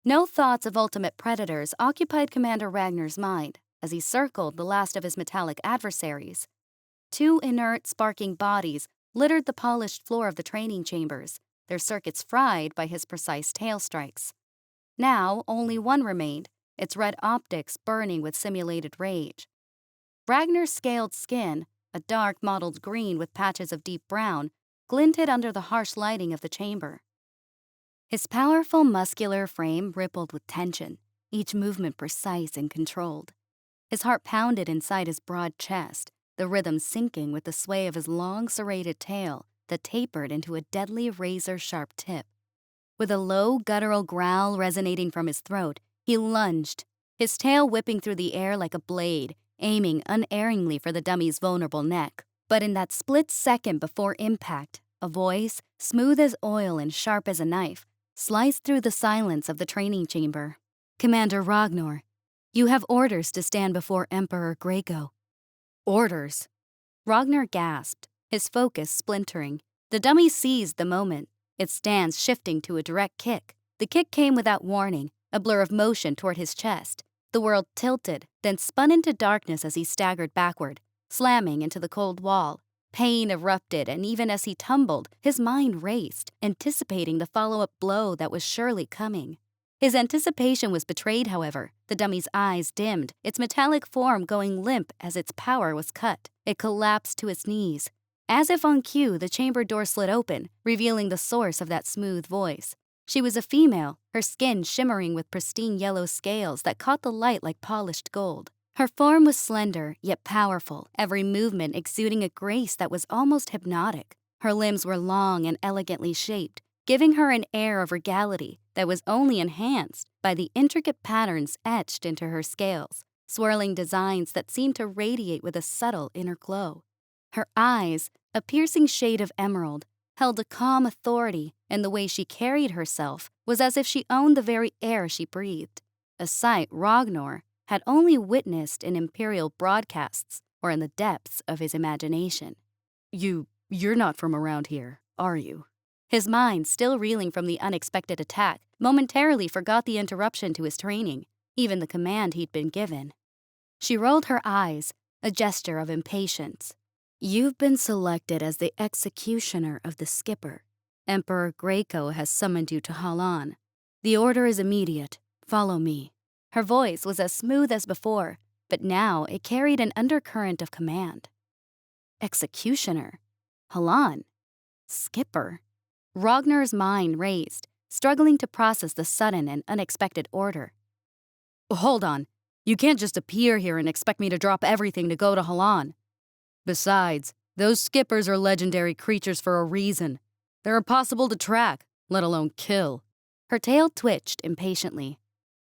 No thoughts of ultimate predators occupied Commander Ragnar's mind as he circled the last of his metallic adversaries. Two inert, sparking bodies littered the polished floor of the training chambers, their circuits fried by his precise tail strikes. Now only one remained, its red optics burning with simulated rage. Ragnar's scaled skin, a dark mottled green with patches of deep brown, glinted under the harsh lighting of the chamber. His powerful muscular frame rippled with tension, each movement precise and controlled. His heart pounded inside his broad chest, the rhythm syncing with the sway of his long serrated tail that tapered into a deadly razor-sharp tip. With a low, guttural growl resonating from his throat, he lunged, his tail whipping through the air like a blade, aiming unerringly for the dummy's vulnerable neck. But in that split second before impact, a voice, smooth as oil and sharp as a knife, sliced through the silence of the training chamber. "Commander Ragnar, you have orders to stand before Emperor Graco." "Orders?" Ragnar gasped, his focus splintering. The dummy seized the moment, its stance shifting to a direct kick. The kick came without warning, a blur of motion toward his chest. The world tilted, then spun into darkness as he staggered backward, slamming into the cold wall. Pain erupted, and even as he tumbled, his mind raced, anticipating the follow-up blow that was surely coming. His anticipation was betrayed, however. The dummy's eyes dimmed, its metallic form going limp as its power was cut. It collapsed to its knees. As if on cue, the chamber door slid open, revealing the source of that smooth voice. She was a female, her skin shimmering with pristine yellow scales that caught the light like polished gold. Her form was slender, yet powerful, every movement exuding a grace that was almost hypnotic. Her limbs were long and elegantly shaped, giving her an air of regality that was only enhanced by the intricate patterns etched into her scales, swirling designs that seemed to radiate with a subtle inner glow. Her eyes, a piercing shade of emerald, held a calm authority, and the way she carried herself was as if she owned the very air she breathed, a sight Ragnar had only witnessed in imperial broadcasts or in the depths of his imagination. You're not from around here, are you?" His mind, still reeling from the unexpected attack, momentarily forgot the interruption to his training, even the command he'd been given. She rolled her eyes, a gesture of impatience. "You've been selected as the executioner of the skipper. Emperor Graco has summoned you to Halan. The order is immediate. Follow me." Her voice was as smooth as before, but now it carried an undercurrent of command. Executioner? Halan? Skipper? Ragnar's mind raced, struggling to process the sudden and unexpected order. "Hold on. You can't just appear here and expect me to drop everything to go to Halan. Besides, those skippers are legendary creatures for a reason. They're impossible to track, let alone kill." Her tail twitched impatiently.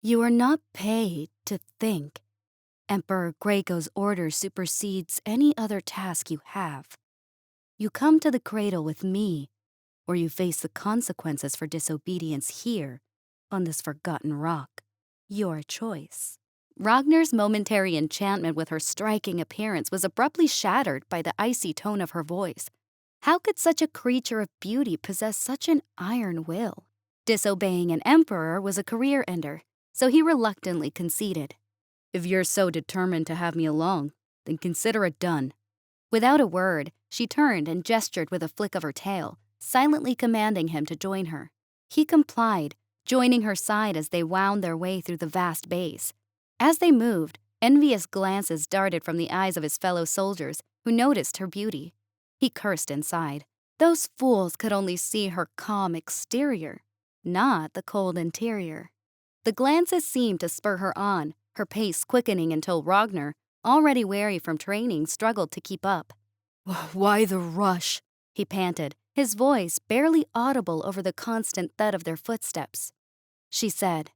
"You are not paid to think. Emperor Graco's order supersedes any other task you have. You come to the cradle with me, or you face the consequences for disobedience here, on this forgotten rock. Your choice." Ragnar's momentary enchantment with her striking appearance was abruptly shattered by the icy tone of her voice. How could such a creature of beauty possess such an iron will? Disobeying an emperor was a career ender, so he reluctantly conceded. "If you're so determined to have me along, then consider it done." Without a word, she turned and gestured with a flick of her tail, silently commanding him to join her. He complied, joining her side as they wound their way through the vast base. As they moved, envious glances darted from the eyes of his fellow soldiers, who noticed her beauty. He cursed inside. Those fools could only see her calm exterior, not the cold interior. The glances seemed to spur her on, her pace quickening until Ragnar, already weary from training, struggled to keep up. "Why the rush?" he panted, his voice barely audible over the constant thud of their footsteps. She said,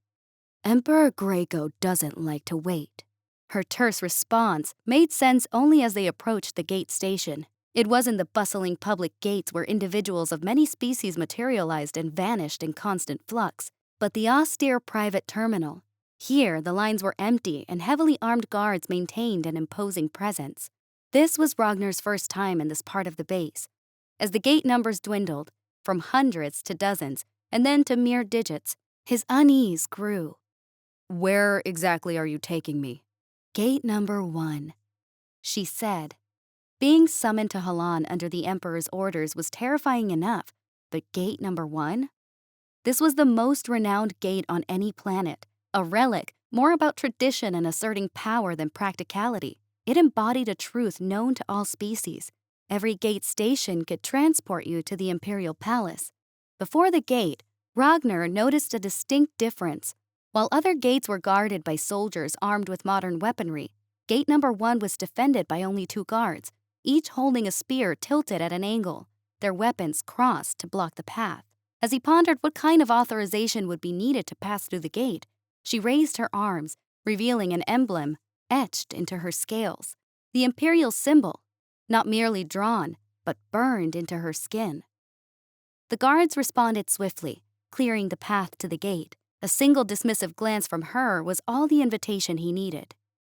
"Emperor Graco doesn't like to wait." Her terse response made sense only as they approached the gate station. It wasn't the bustling public gates where individuals of many species materialized and vanished in constant flux, but the austere private terminal. Here, the lines were empty and heavily armed guards maintained an imposing presence. This was Ragnar's first time in this part of the base. As the gate numbers dwindled, from hundreds to dozens, and then to mere digits, His unease grew. "Where exactly are you taking me?" "Gate number 1, she said. Being summoned to Halan under the Emperor's orders was terrifying enough, but gate number 1? This was the most renowned gate on any planet, a relic, more about tradition and asserting power than practicality. It embodied a truth known to all species. Every gate station could transport you to the Imperial Palace. Before the gate, Ragnar noticed a distinct difference. While other gates were guarded by soldiers armed with modern weaponry, gate number 1 was defended by only 2 guards, each holding a spear tilted at an angle, their weapons crossed to block the path. As he pondered what kind of authorization would be needed to pass through the gate, she raised her arms, revealing an emblem etched into her scales, the imperial symbol, not merely drawn, but burned into her skin. The guards responded swiftly, clearing the path to the gate. A single dismissive glance from her was all the invitation he needed.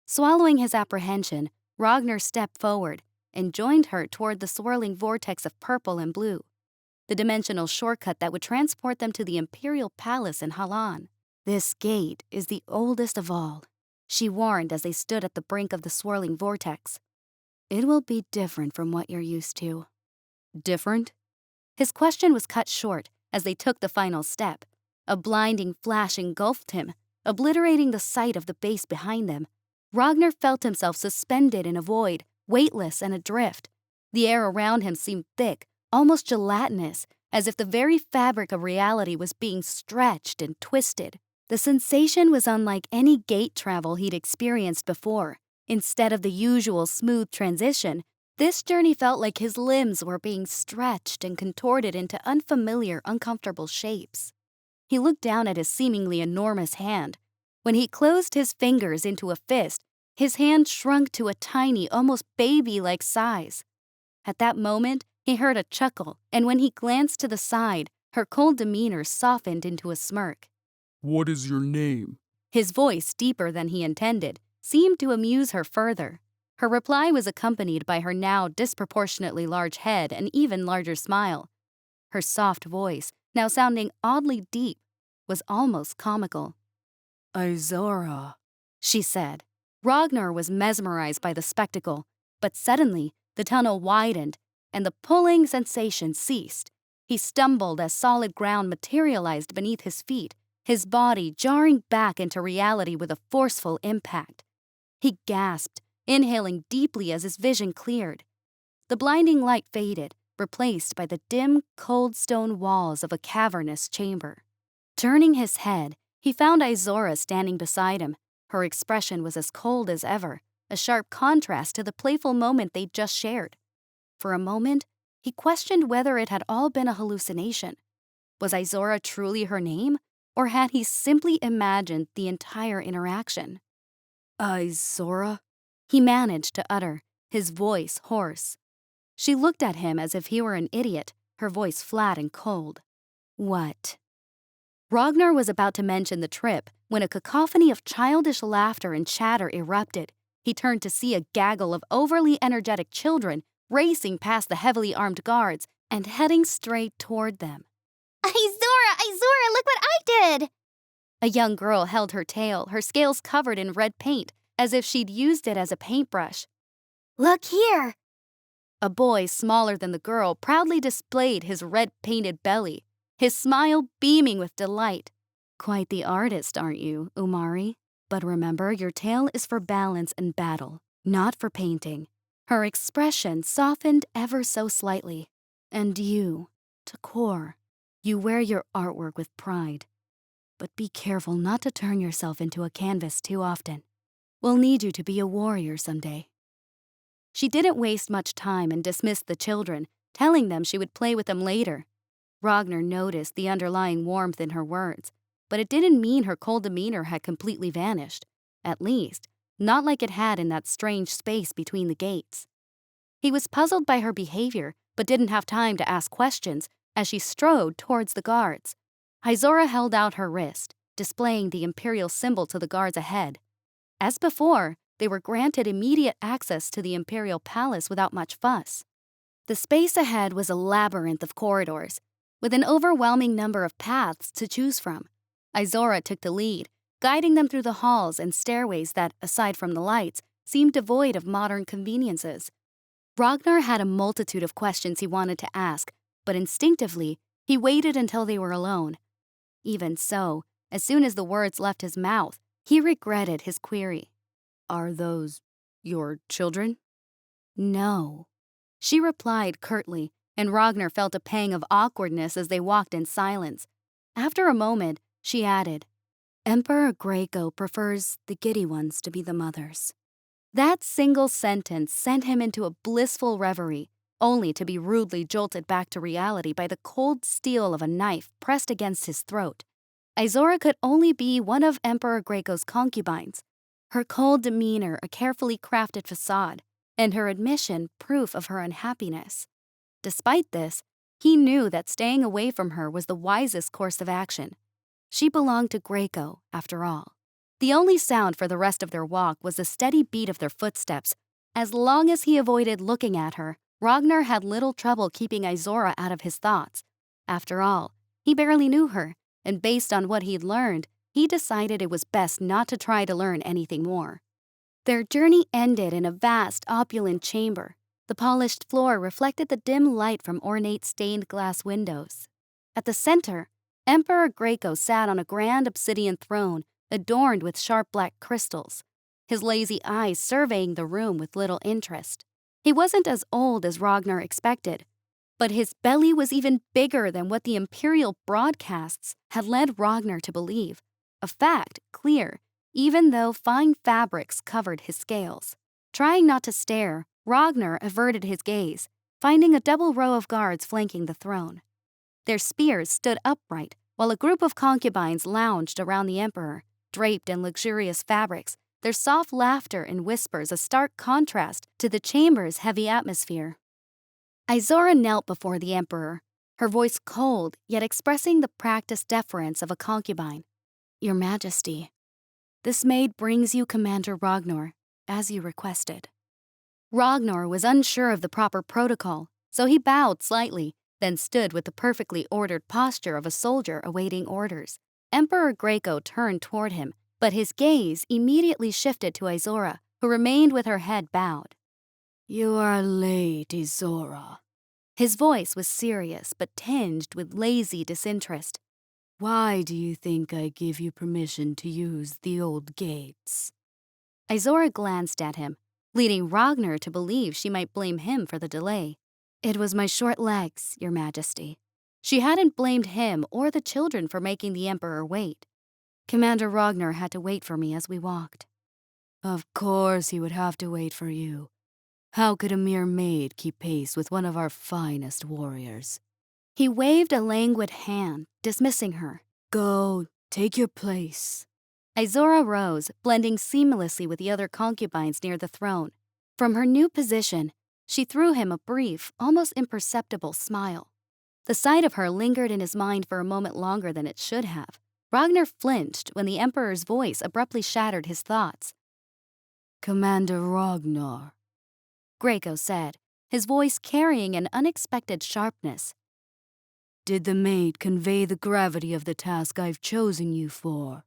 Swallowing his apprehension, Ragnar stepped forward and joined her toward the swirling vortex of purple and blue, the dimensional shortcut that would transport them to the Imperial Palace in Halan. "This gate is the oldest of all," she warned as they stood at the brink of the swirling vortex. "It will be different from what you're used to." "Different?" His question was cut short as they took the final step. A blinding flash engulfed him, obliterating the sight of the base behind them. Ragnar felt himself suspended in a void, weightless and adrift. The air around him seemed thick, almost gelatinous, as if the very fabric of reality was being stretched and twisted. The sensation was unlike any gate travel he'd experienced before. Instead of the usual smooth transition, this journey felt like his limbs were being stretched and contorted into unfamiliar, uncomfortable shapes. He looked down at his seemingly enormous hand. When he closed his fingers into a fist, his hand shrunk to a tiny, almost baby-like size. At that moment, he heard a chuckle, and when he glanced to the side, her cold demeanor softened into a smirk. "What is your name?" His voice, deeper than he intended, seemed to amuse her further. Her reply was accompanied by her now disproportionately large head and even larger smile. Her soft voice, now sounding oddly deep, was almost comical. "Izora," she said. Ragnar was mesmerized by the spectacle, but suddenly the tunnel widened and the pulling sensation ceased. He stumbled as solid ground materialized beneath his feet, his body jarring back into reality with a forceful impact. He gasped, inhaling deeply as his vision cleared. The blinding light faded, replaced by the dim, cold stone walls of a cavernous chamber. Turning his head, he found Izora standing beside him. Her expression was as cold as ever, a sharp contrast to the playful moment they'd just shared. For a moment, he questioned whether it had all been a hallucination. Was Izora truly her name, or had he simply imagined the entire interaction? "Izora," he managed to utter, his voice hoarse. She looked at him as if he were an idiot, her voice flat and cold. "What?" Ragnar was about to mention the trip when a cacophony of childish laughter and chatter erupted. He turned to see a gaggle of overly energetic children racing past the heavily armed guards and heading straight toward them. Izora, look what I did! A young girl held her tail, her scales covered in red paint, as if she'd used it as a paintbrush. Look here! A boy smaller than the girl proudly displayed his red-painted belly, his smile beaming with delight. "Quite the artist, aren't you, Umari? But remember, your tail is for balance and battle, not for painting." Her expression softened ever so slightly. "And you, Takor, you wear your artwork with pride. But be careful not to turn yourself into a canvas too often. We'll need you to be a warrior someday." She didn't waste much time and dismissed the children, telling them she would play with them later. Ragnar noticed the underlying warmth in her words, but it didn't mean her cold demeanor had completely vanished. At least, not like it had in that strange space between the gates. He was puzzled by her behavior, but didn't have time to ask questions as she strode towards the guards. Izora held out her wrist, displaying the imperial symbol to the guards ahead. As before, they were granted immediate access to the Imperial Palace without much fuss. The space ahead was a labyrinth of corridors, with an overwhelming number of paths to choose from. Izora took the lead, guiding them through the halls and stairways that, aside from the lights, seemed devoid of modern conveniences. Ragnar had a multitude of questions he wanted to ask, but instinctively, he waited until they were alone. Even so, as soon as the words left his mouth, he regretted his query. Are those your children? No. She replied curtly, and Ragnar felt a pang of awkwardness as they walked in silence. After a moment, she added, Emperor Graco prefers the giddy ones to be the mothers. That single sentence sent him into a blissful reverie, only to be rudely jolted back to reality by the cold steel of a knife pressed against his throat. Izora could only be one of Emperor Graco's concubines, her cold demeanor a carefully crafted facade, and her admission proof of her unhappiness. Despite this, he knew that staying away from her was the wisest course of action. She belonged to Graco, after all. The only sound for the rest of their walk was the steady beat of their footsteps. As long as he avoided looking at her, Ragnar had little trouble keeping Izora out of his thoughts. After all, he barely knew her, and based on what he'd learned, he decided it was best not to try to learn anything more. Their journey ended in a vast, opulent chamber. The polished floor reflected the dim light from ornate stained glass windows. At the center, Emperor Graco sat on a grand obsidian throne adorned with sharp black crystals, his lazy eyes surveying the room with little interest. He wasn't as old as Ragnar expected, but his belly was even bigger than what the imperial broadcasts had led Ragnar to believe, a fact clear even though fine fabrics covered his scales. Trying not to stare, Ragnar averted his gaze, finding a double row of guards flanking the throne. Their spears stood upright, while a group of concubines lounged around the emperor, draped in luxurious fabrics, their soft laughter and whispers a stark contrast to the chamber's heavy atmosphere. Izora knelt before the emperor, her voice cold yet expressing the practiced deference of a concubine. Your Majesty, this maid brings you Commander Ragnar, as you requested. Ragnar was unsure of the proper protocol, so he bowed slightly, then stood with the perfectly ordered posture of a soldier awaiting orders. Emperor Graco turned toward him, but his gaze immediately shifted to Izora, who remained with her head bowed. You are late, Izora. His voice was serious but tinged with lazy disinterest. Why do you think I give you permission to use the old gates? Izora glanced at him, leading Ragnar to believe she might blame him for the delay. It was my short legs, Your Majesty. She hadn't blamed him or the children for making the Emperor wait. Commander Ragnar had to wait for me as we walked. Of course he would have to wait for you. How could a mere maid keep pace with one of our finest warriors? He waved a languid hand, dismissing her. Go, take your place. Izora rose, blending seamlessly with the other concubines near the throne. From her new position, she threw him a brief, almost imperceptible smile. The sight of her lingered in his mind for a moment longer than it should have. Ragnar flinched when the Emperor's voice abruptly shattered his thoughts. Commander Ragnar, Graco said, his voice carrying an unexpected sharpness. Did the maid convey the gravity of the task I've chosen you for?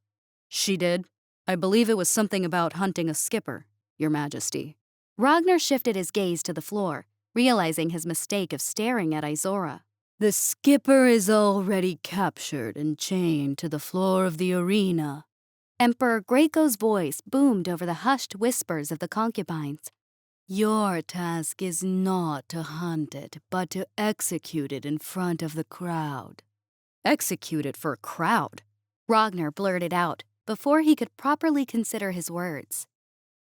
She did. I believe it was something about hunting a skipper, Your Majesty. Ragnar shifted his gaze to the floor, realizing his mistake of staring at Izora. The skipper is already captured and chained to the floor of the arena. Emperor Graco's voice boomed over the hushed whispers of the concubines. Your task is not to hunt it, but to execute it in front of the crowd. Execute it for a crowd? Ragnar blurted out before he could properly consider his words.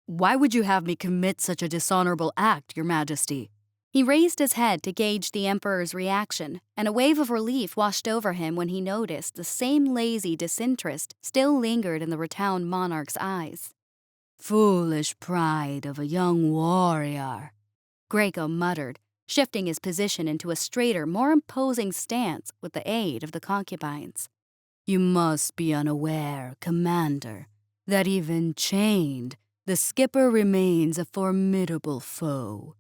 Why would you have me commit such a dishonorable act, Your Majesty? He raised his head to gauge the Emperor's reaction, and a wave of relief washed over him when he noticed the same lazy disinterest still lingered in the rotund monarch's eyes. Foolish pride of a young warrior, Graco muttered, shifting his position into a straighter, more imposing stance with the aid of the concubines. You must be unaware, Commander, that even chained, the skipper remains a formidable foe.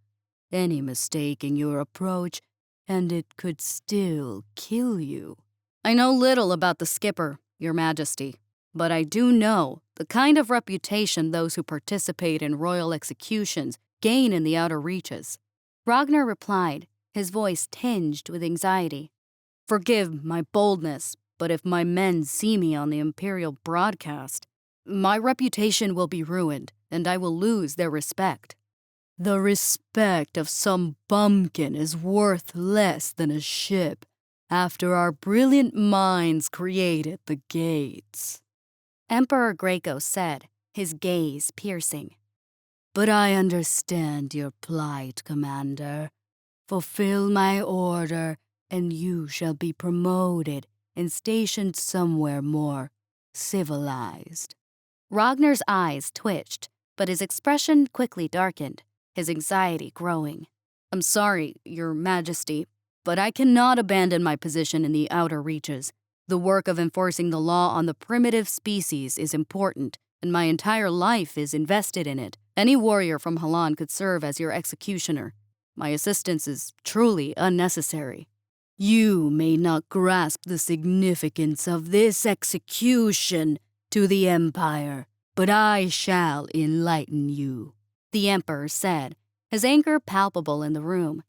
Any mistake in your approach, and it could still kill you. I know little about the skipper, Your Majesty, but I do know the kind of reputation those who participate in royal executions gain in the outer reaches. Ragnar replied, his voice tinged with anxiety. Forgive my boldness, but if my men see me on the Imperial broadcast, my reputation will be ruined, and I will lose their respect. The respect of some bumpkin is worth less than a ship after our brilliant minds created the gates, Emperor Graco said, his gaze piercing. But I understand your plight, Commander. Fulfill my order, and you shall be promoted and stationed somewhere more civilized. Ragnar's eyes twitched, but his expression quickly darkened, his anxiety growing. I'm sorry, Your Majesty, but I cannot abandon my position in the outer reaches. The work of enforcing the law on the primitive species is important, and my entire life is invested in it. Any warrior from Halan could serve as your executioner. My assistance is truly unnecessary. You may not grasp the significance of this execution to the Empire, but I shall enlighten you, the Emperor said, his anger palpable in the room.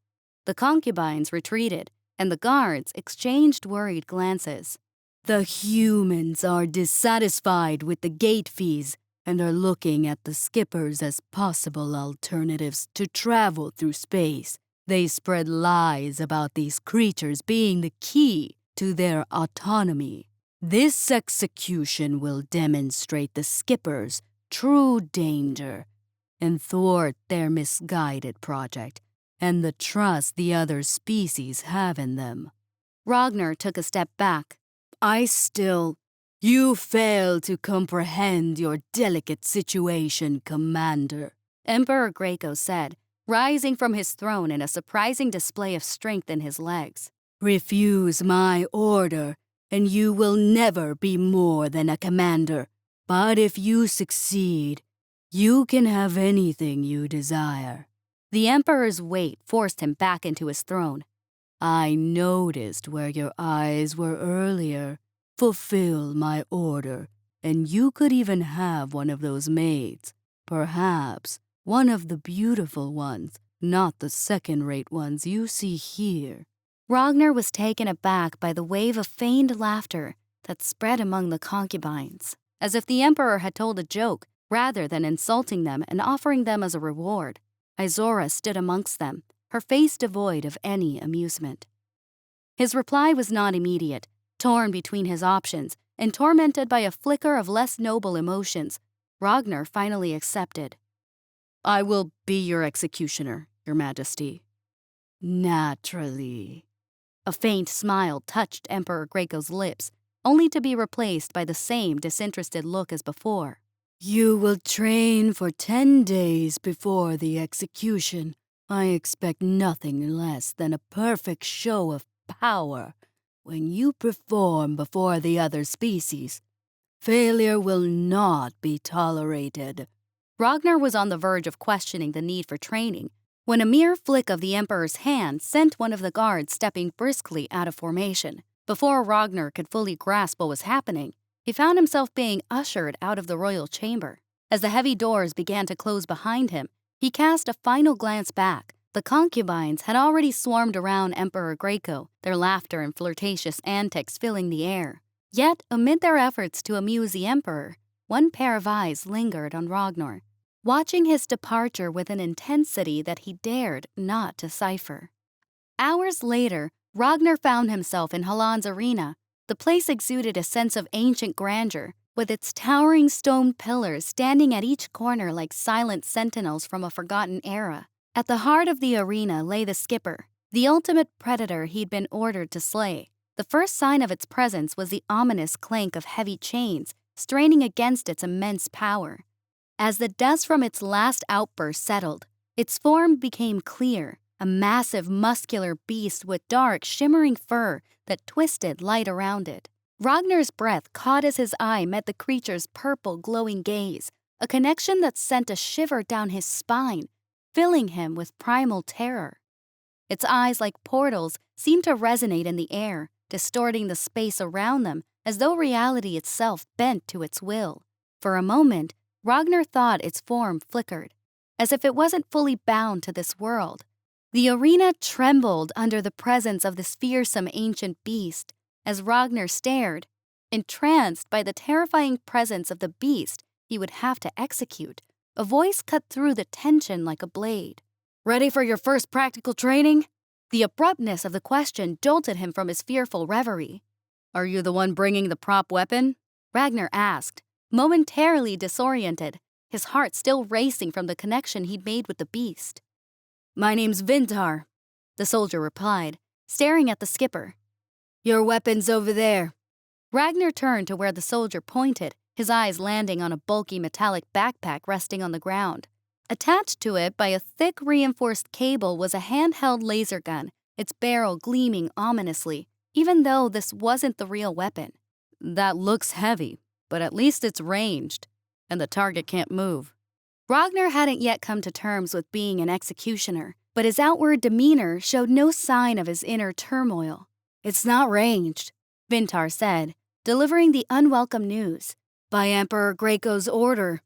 The concubines retreated, and the guards exchanged worried glances. The humans are dissatisfied with the gate fees and are looking at the skippers as possible alternatives to travel through space. They spread lies about these creatures being the key to their autonomy. This execution will demonstrate the skippers' true danger and thwart their misguided project and the trust the other species have in them. Ragnar took a step back. You fail to comprehend your delicate situation, Commander, Emperor Graco said, rising from his throne in a surprising display of strength in his legs. Refuse my order, and you will never be more than a commander. But if you succeed, you can have anything you desire. The Emperor's weight forced him back into his throne. I noticed where your eyes were earlier. Fulfill my order, and you could even have one of those maids. Perhaps one of the beautiful ones, not the second-rate ones you see here. Ragnar was taken aback by the wave of feigned laughter that spread among the concubines, as if the Emperor had told a joke rather than insulting them and offering them as a reward. Izora stood amongst them, her face devoid of any amusement. His reply was not immediate, torn between his options and tormented by a flicker of less noble emotions. Ragnar finally accepted. I will be your executioner, Your Majesty. Naturally. A faint smile touched Emperor Graco's lips, only to be replaced by the same disinterested look as before. You will train for 10 days before the execution. I expect nothing less than a perfect show of power when you perform before the other species. Failure will not be tolerated. Ragnar was on the verge of questioning the need for training when a mere flick of the Emperor's hand sent one of the guards stepping briskly out of formation. Before Ragnar could fully grasp what was happening, he found himself being ushered out of the royal chamber. As the heavy doors began to close behind him, he cast a final glance back. The concubines had already swarmed around Emperor Graco, their laughter and flirtatious antics filling the air. Yet, amid their efforts to amuse the Emperor, one pair of eyes lingered on Ragnar, watching his departure with an intensity that he dared not decipher. Hours later, Ragnar found himself in Halan's arena. The place exuded a sense of ancient grandeur, with its towering stone pillars standing at each corner like silent sentinels from a forgotten era. At the heart of the arena lay the skipper, the ultimate predator he'd been ordered to slay. The first sign of its presence was the ominous clank of heavy chains straining against its immense power. As the dust from its last outburst settled, its form became clear, a massive muscular beast with dark, shimmering fur that twisted light around it. Ragnar's breath caught as his eye met the creature's purple, glowing gaze, a connection that sent a shiver down his spine, filling him with primal terror. Its eyes, like portals, seemed to resonate in the air, distorting the space around them as though reality itself bent to its will. For a moment, Ragnar thought its form flickered, as if it wasn't fully bound to this world. The arena trembled under the presence of this fearsome ancient beast as Ragnar stared, entranced by the terrifying presence of the beast he would have to execute. A voice cut through the tension like a blade. "Ready for your first practical training?" The abruptness of the question jolted him from his fearful reverie. "Are you the one bringing the prop weapon?" Ragnar asked, momentarily disoriented, his heart still racing from the connection he'd made with the beast. "My name's Vintar," the soldier replied, staring at the skipper. "Your weapon's over there." Ragnar turned to where the soldier pointed, his eyes landing on a bulky metallic backpack resting on the ground. Attached to it by a thick reinforced cable was a handheld laser gun, its barrel gleaming ominously, even though this wasn't the real weapon. "That looks heavy, but at least it's ranged, and the target can't move." Ragnar hadn't yet come to terms with being an executioner, but his outward demeanor showed no sign of his inner turmoil. "It's not ranged," Vintar said, delivering the unwelcome news. "By Emperor Graco's order.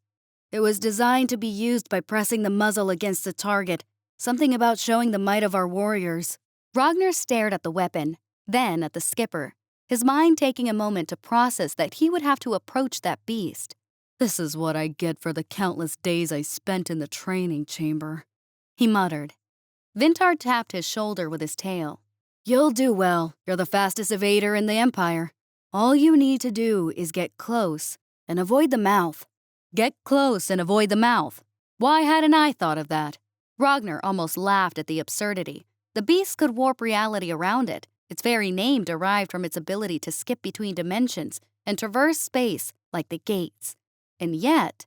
It was designed to be used by pressing the muzzle against the target, something about showing the might of our warriors." Ragnar stared at the weapon, then at the skipper, his mind taking a moment to process that he would have to approach that beast. "This is what I get for the countless days I spent in the training chamber," he muttered. Vintar tapped his shoulder with his tail. "You'll do well. You're the fastest evader in the Empire. All you need to do is get close and avoid the mouth." Get close and avoid the mouth. Why hadn't I thought of that? Ragnar almost laughed at the absurdity. The beast could warp reality around it. Its very name derived from its ability to skip between dimensions and traverse space like the gates. And yet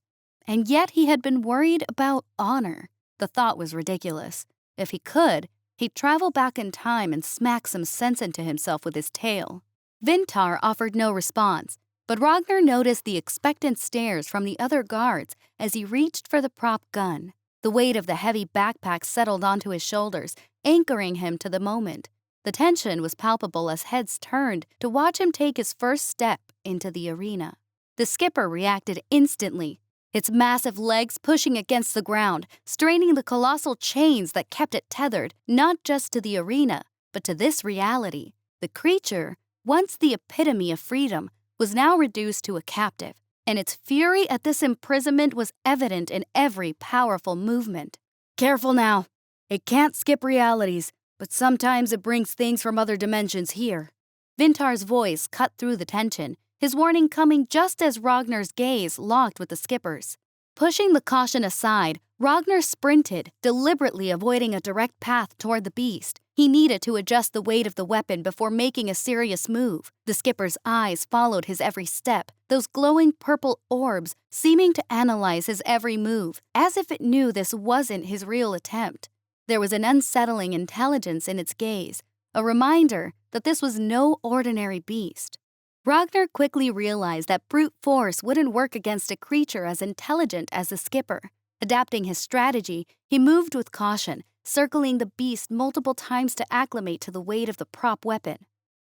he had been worried about honor. The thought was ridiculous. If he could, he'd travel back in time and smack some sense into himself with his tail. Vintar offered no response, but Ragnar noticed the expectant stares from the other guards as he reached for the prop gun. The weight of the heavy backpack settled onto his shoulders, anchoring him to the moment. The tension was palpable as heads turned to watch him take his first step into the arena. The skipper reacted instantly, its massive legs pushing against the ground, straining the colossal chains that kept it tethered not just to the arena, but to this reality. The creature, once the epitome of freedom, was now reduced to a captive, and its fury at this imprisonment was evident in every powerful movement. "Careful now. It can't skip realities, but sometimes it brings things from other dimensions here." Vintar's voice cut through the tension, his warning coming just as Ragnar's gaze locked with the skipper's. Pushing the caution aside, Ragnar sprinted, deliberately avoiding a direct path toward the beast. He needed to adjust the weight of the weapon before making a serious move. The skipper's eyes followed his every step, those glowing purple orbs seeming to analyze his every move, as if it knew this wasn't his real attempt. There was an unsettling intelligence in its gaze, a reminder that this was no ordinary beast. Ragnar quickly realized that brute force wouldn't work against a creature as intelligent as the skipper. Adapting his strategy, he moved with caution, circling the beast multiple times to acclimate to the weight of the prop weapon.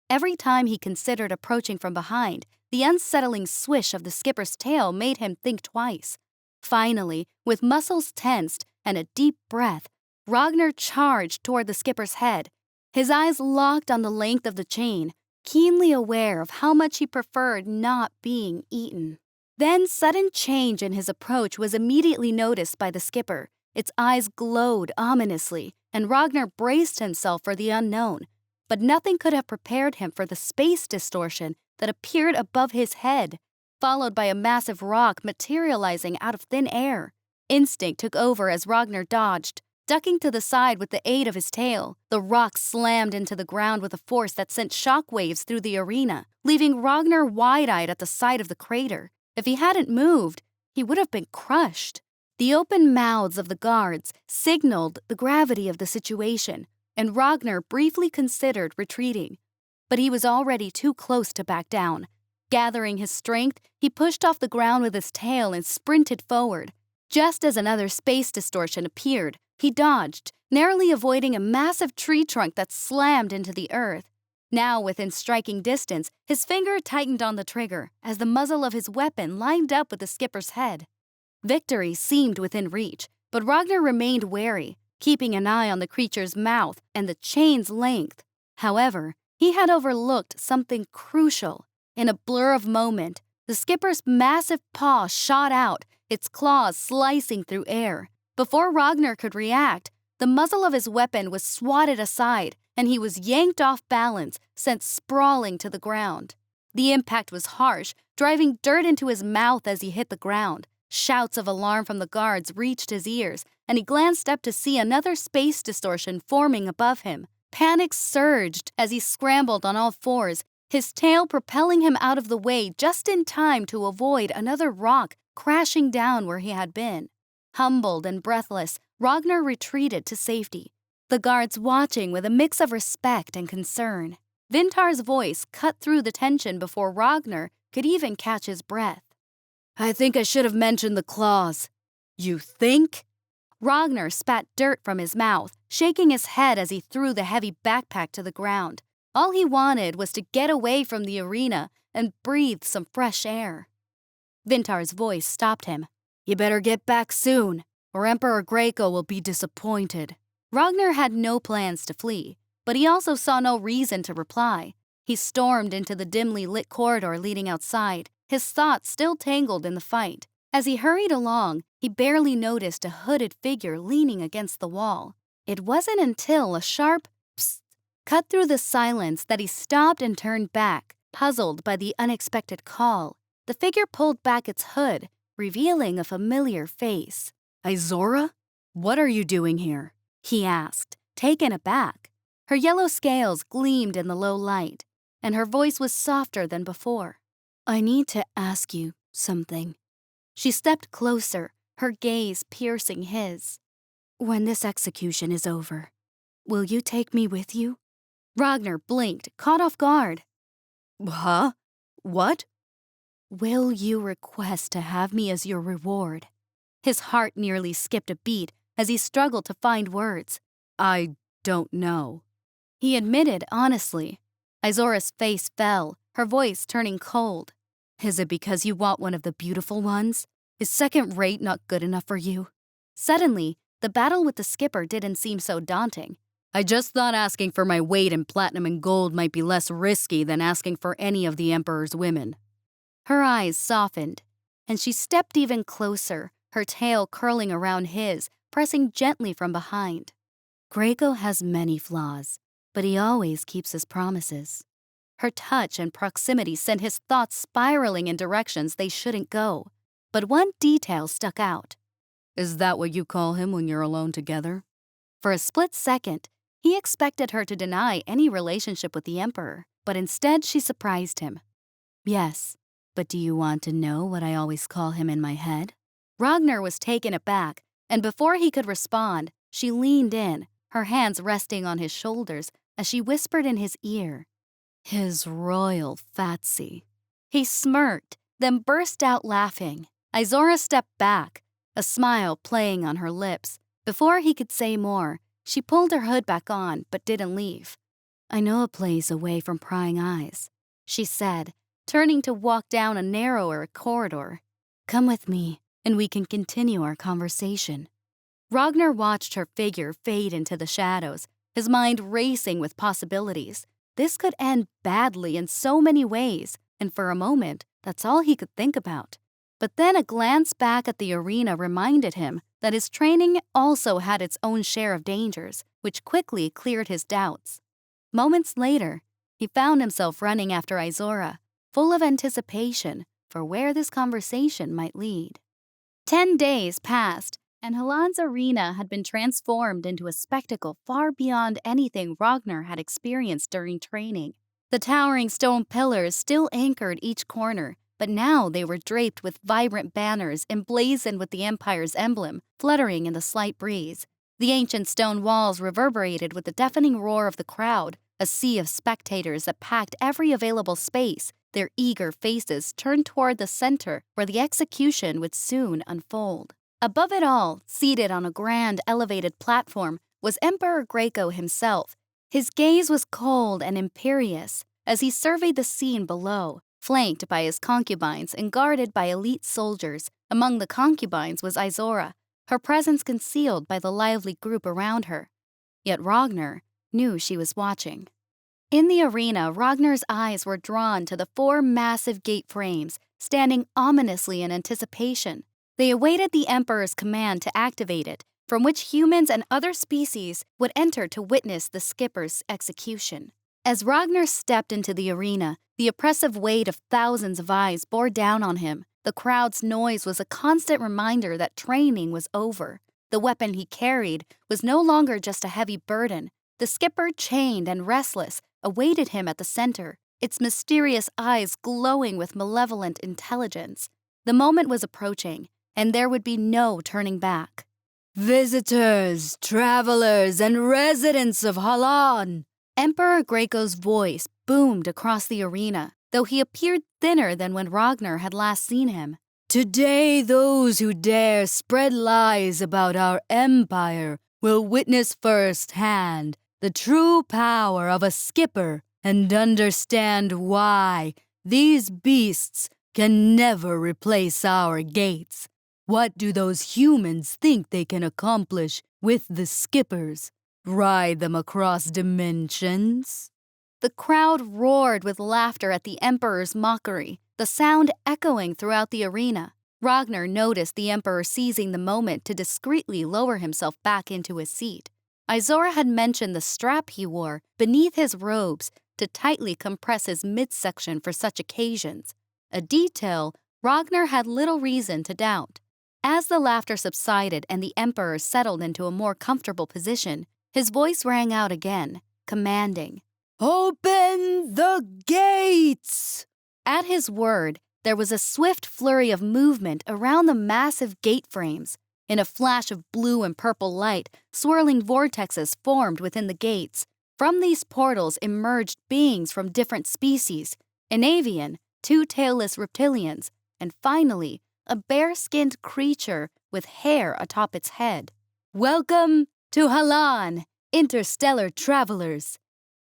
Every time he considered approaching from behind, the unsettling swish of the skipper's tail made him think twice. Finally, with muscles tensed and a deep breath, Ragnar charged toward the skipper's head, his eyes locked on the length of the chain, keenly aware of how much he preferred not being eaten. Then sudden change in his approach was immediately noticed by the skipper. Its eyes glowed ominously, and Ragnar braced himself for the unknown. But nothing could have prepared him for the space distortion that appeared above his head, followed by a massive rock materializing out of thin air. Instinct took over as Ragnar dodged. Ducking to the side with the aid of his tail, the rock slammed into the ground with a force that sent shockwaves through the arena, leaving Ragnar wide-eyed at the sight of the crater. If he hadn't moved, he would have been crushed. The open mouths of the guards signaled the gravity of the situation, and Ragnar briefly considered retreating. But he was already too close to back down. Gathering his strength, he pushed off the ground with his tail and sprinted forward. Just as another space distortion appeared, he dodged, narrowly avoiding a massive tree trunk that slammed into the earth. Now, within striking distance, his finger tightened on the trigger as the muzzle of his weapon lined up with the skipper's head. Victory seemed within reach, but Ragnar remained wary, keeping an eye on the creature's mouth and the chain's length. However, he had overlooked something crucial. In a blur of moment, the skipper's massive paw shot out, its claws slicing through air. Before Ragnar could react, the muzzle of his weapon was swatted aside, and he was yanked off balance, sent sprawling to the ground. The impact was harsh, driving dirt into his mouth as he hit the ground. Shouts of alarm from the guards reached his ears, and he glanced up to see another space distortion forming above him. Panic surged as he scrambled on all fours, his tail propelling him out of the way just in time to avoid another rock crashing down where he had been. Humbled and breathless, Ragnar retreated to safety, the guards watching with a mix of respect and concern. Vintar's voice cut through the tension before Ragnar could even catch his breath. I think I should have mentioned the claws. You think? Ragnar spat dirt from his mouth, shaking his head as he threw the heavy backpack to the ground. All he wanted was to get away from the arena and breathe some fresh air. Vintar's voice stopped him. You better get back soon, or Emperor Greco will be disappointed. Ragnar had no plans to flee, but he also saw no reason to reply. He stormed into the dimly lit corridor leading outside, his thoughts still tangled in the fight. As he hurried along, he barely noticed a hooded figure leaning against the wall. It wasn't until a sharp psst cut through the silence that he stopped and turned back, puzzled by the unexpected call. The figure pulled back its hood, revealing a familiar face. Izora? What are you doing here? He asked, taken aback. Her yellow scales gleamed in the low light, and her voice was softer than before. I need to ask you something. She stepped closer, her gaze piercing his. When this execution is over, will you take me with you? Ragnar blinked, caught off guard. Huh? What? Will you request to have me as your reward? His heart nearly skipped a beat as he struggled to find words. I don't know. He admitted honestly. Izora's face fell, her voice turning cold. Is it because you want one of the beautiful ones? Is second rate not good enough for you? Suddenly, the battle with the skipper didn't seem so daunting. I just thought asking for my weight in platinum and gold might be less risky than asking for any of the Emperor's women. Her eyes softened, and she stepped even closer, her tail curling around his, pressing gently from behind. Greco has many flaws, but he always keeps his promises. Her touch and proximity sent his thoughts spiraling in directions they shouldn't go. But one detail stuck out. Is that what you call him when you're alone together? For a split second, he expected her to deny any relationship with the Emperor, but instead she surprised him. Yes, but do you want to know what I always call him in my head? Ragnar was taken aback, and before he could respond, she leaned in, her hands resting on his shoulders as she whispered in his ear. His royal Fatsy. He smirked, then burst out laughing. Izora stepped back, a smile playing on her lips. Before he could say more, she pulled her hood back on but didn't leave. I know a place away from prying eyes, she said, turning to walk down a narrower corridor. Come with me, and we can continue our conversation. Ragnar watched her figure fade into the shadows, his mind racing with possibilities. This could end badly in so many ways, and for a moment, that's all he could think about. But then a glance back at the arena reminded him that his training also had its own share of dangers, which quickly cleared his doubts. Moments later, he found himself running after Izora, full of anticipation for where this conversation might lead. 10 days passed, and Halan's arena had been transformed into a spectacle far beyond anything Ragnar had experienced during training. The towering stone pillars still anchored each corner, but now they were draped with vibrant banners emblazoned with the Empire's emblem, fluttering in the slight breeze. The ancient stone walls reverberated with the deafening roar of the crowd, a sea of spectators that packed every available space, their eager faces turned toward the center where the execution would soon unfold. Above it all, seated on a grand elevated platform, was Emperor Greco himself, His gaze was cold and imperious as he surveyed the scene below, flanked by his concubines and guarded by elite soldiers. Among the concubines was Izora, her presence concealed by the lively group around her. Yet Ragnar knew she was watching. In the arena, Ragnar's eyes were drawn to the 4 massive gate frames, standing ominously in anticipation. They awaited the Emperor's command to activate it, from which humans and other species would enter to witness the skipper's execution. As Ragnar stepped into the arena, the oppressive weight of thousands of eyes bore down on him. The crowd's noise was a constant reminder that training was over. The weapon he carried was no longer just a heavy burden. The skipper, chained and restless, awaited him at the center, its mysterious eyes glowing with malevolent intelligence. The moment was approaching, and there would be no turning back. Visitors, travelers, and residents of Halan. Emperor Graco's voice boomed across the arena, though he appeared thinner than when Ragnar had last seen him. Today, those who dare spread lies about our empire will witness firsthand the true power of a skipper and understand why these beasts can never replace our gates. What do those humans think they can accomplish with the skippers? Ride them across dimensions? The crowd roared with laughter at the Emperor's mockery, the sound echoing throughout the arena. Ragnar noticed the Emperor seizing the moment to discreetly lower himself back into his seat. Izora had mentioned the strap he wore beneath his robes to tightly compress his midsection for such occasions, a detail Ragnar had little reason to doubt. As the laughter subsided and the Emperor settled into a more comfortable position, his voice rang out again, commanding, Open the gates! At his word, there was a swift flurry of movement around the massive gate frames. In a flash of blue and purple light, swirling vortexes formed within the gates. From these portals emerged beings from different species, an avian, 2 tailless reptilians, and finally, a bare-skinned creature with hair atop its head. Welcome to Halan, interstellar travelers.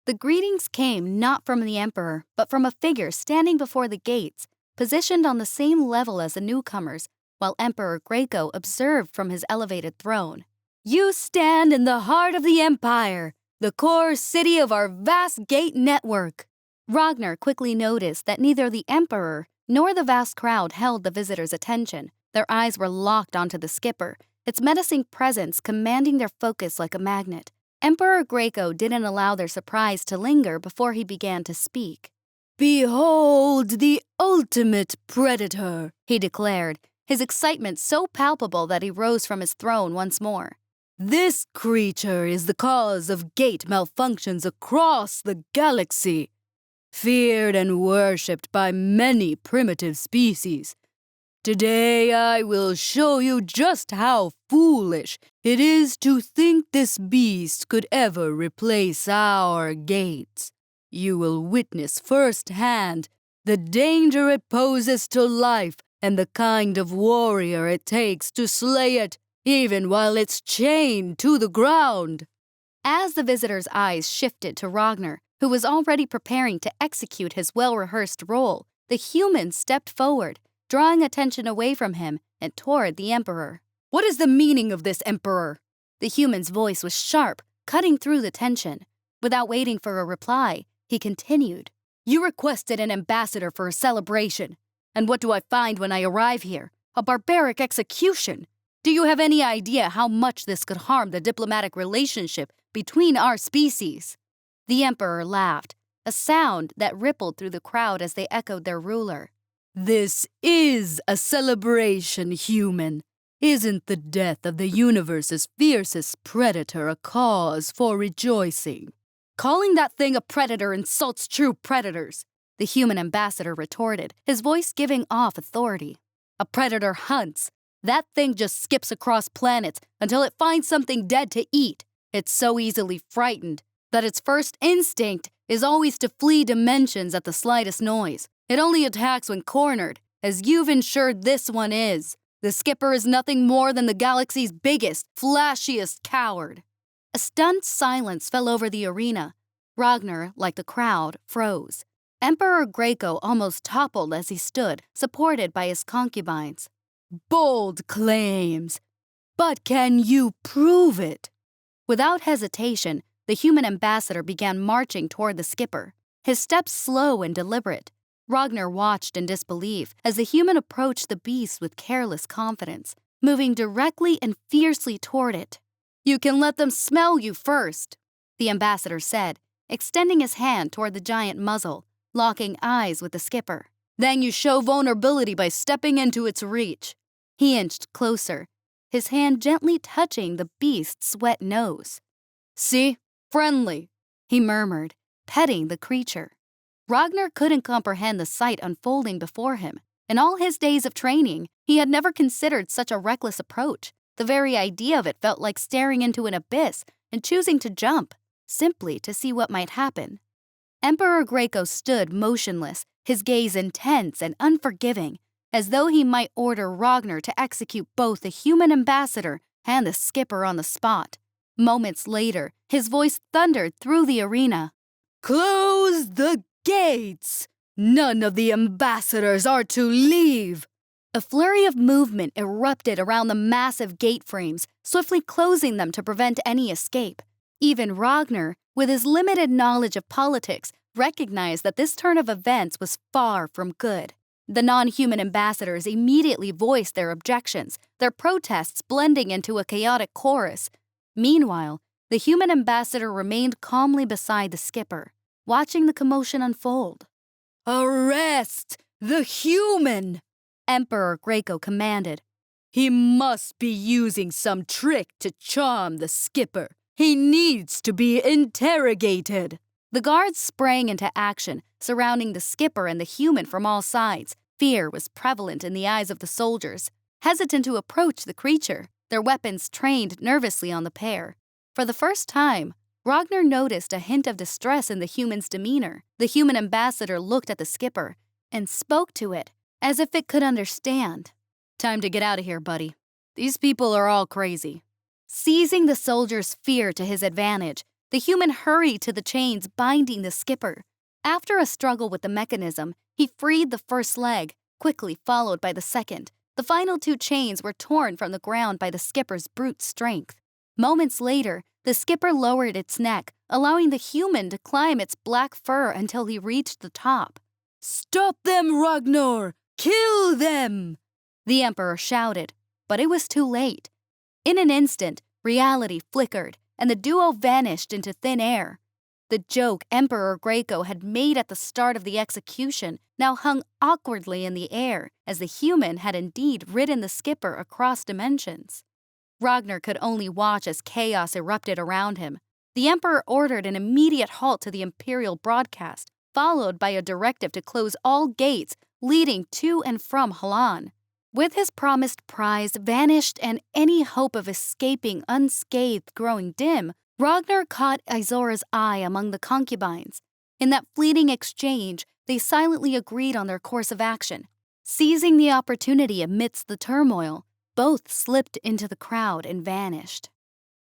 The greetings came not from the Emperor, but from a figure standing before the gates, positioned on the same level as the newcomers, while Emperor Graco observed from his elevated throne. You stand in the heart of the Empire, the core city of our vast gate network. Ragnar quickly noticed that neither the Emperor nor the vast crowd held the visitors' attention. Their eyes were locked onto the skipper, its menacing presence commanding their focus like a magnet. Emperor Graco didn't allow their surprise to linger before he began to speak. Behold the ultimate predator, he declared, his excitement so palpable that he rose from his throne once more. This creature is the cause of gate malfunctions across the galaxy, feared and worshipped by many primitive species. Today I will show you just how foolish it is to think this beast could ever replace our gates. You will witness firsthand the danger it poses to life and the kind of warrior it takes to slay it, even while it's chained to the ground. As the visitor's eyes shifted to Ragnar, who was already preparing to execute his well-rehearsed role, the human stepped forward, drawing attention away from him and toward the Emperor. What is the meaning of this, Emperor? The human's voice was sharp, cutting through the tension. Without waiting for a reply, he continued. You requested an ambassador for a celebration. And what do I find when I arrive here? A barbaric execution. Do you have any idea how much this could harm the diplomatic relationship between our species? The Emperor laughed, a sound that rippled through the crowd as they echoed their ruler. This is a celebration, human. Isn't the death of the universe's fiercest predator a cause for rejoicing? Calling that thing a predator insults true predators, the human ambassador retorted, his voice giving off authority. A predator hunts. That thing just skips across planets until it finds something dead to eat. It's so easily frightened that its first instinct is always to flee dimensions at the slightest noise. It only attacks when cornered, as you've ensured this one is. The skipper is nothing more than the galaxy's biggest, flashiest coward. A stunned silence fell over the arena, Ragnar, like the crowd, froze. Emperor Graco almost toppled as he stood, supported by his concubines. Bold claims, but can you prove it? Without hesitation, the human ambassador began marching toward the skipper, his steps slow and deliberate. Ragnar watched in disbelief as the human approached the beast with careless confidence, moving directly and fiercely toward it. "You can let them smell you first," the ambassador said, extending his hand toward the giant muzzle, locking eyes with the skipper. "Then you show vulnerability by stepping into its reach." He inched closer, his hand gently touching the beast's wet nose. "See? Friendly," he murmured, petting the creature. Ragnar couldn't comprehend the sight unfolding before him. In all his days of training, he had never considered such a reckless approach. The very idea of it felt like staring into an abyss and choosing to jump, simply to see what might happen. Emperor Graco stood motionless, his gaze intense and unforgiving, as though he might order Ragnar to execute both the human ambassador and the skipper on the spot. Moments later, his voice thundered through the arena. Close the gates! None of the ambassadors are to leave! A flurry of movement erupted around the massive gate frames, swiftly closing them to prevent any escape. Even Ragnar, with his limited knowledge of politics, recognized that this turn of events was far from good. The non-human ambassadors immediately voiced their objections, their protests blending into a chaotic chorus. Meanwhile, the human ambassador remained calmly beside the skipper, watching the commotion unfold. Arrest the human! Emperor Graco commanded. He must be using some trick to charm the skipper. He needs to be interrogated. The guards sprang into action, surrounding the skipper and the human from all sides. Fear was prevalent in the eyes of the soldiers, hesitant to approach the creature, their weapons trained nervously on the pair. For the first time, Ragnar noticed a hint of distress in the human's demeanor. The human ambassador looked at the skipper and spoke to it, as if it could understand. "Time to get out of here, buddy. These people are all crazy." Seizing the soldier's fear to his advantage, the human hurried to the chains binding the skipper. After a struggle with the mechanism, he freed the first leg, quickly followed by the second. The final two chains were torn from the ground by the skipper's brute strength. Moments later, the skipper lowered its neck, allowing the human to climb its black fur until he reached the top. "Stop them, Ragnar! Kill them!" The emperor shouted, but it was too late. In an instant, reality flickered, and the duo vanished into thin air. The joke Emperor Graco had made at the start of the execution now hung awkwardly in the air, as the human had indeed ridden the skipper across dimensions. Ragnar could only watch as chaos erupted around him. The emperor ordered an immediate halt to the imperial broadcast, followed by a directive to close all gates leading to and from Halan. With his promised prize vanished and any hope of escaping unscathed growing dim, Ragnar caught Izora's eye among the concubines. In that fleeting exchange, they silently agreed on their course of action. Seizing the opportunity amidst the turmoil, both slipped into the crowd and vanished.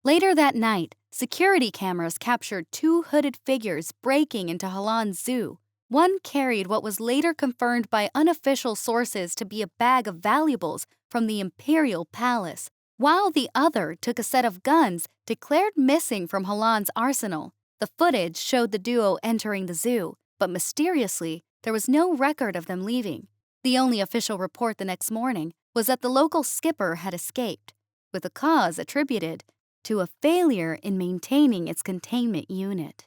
Later that night, security cameras captured two hooded figures breaking into Halan's zoo. One carried what was later confirmed by unofficial sources to be a bag of valuables from the imperial palace, while the other took a set of guns declared missing from Halan's arsenal. The footage showed the duo entering the zoo, but mysteriously, there was no record of them leaving. The only official report the next morning was that the local skipper had escaped, with the cause attributed to a failure in maintaining its containment unit.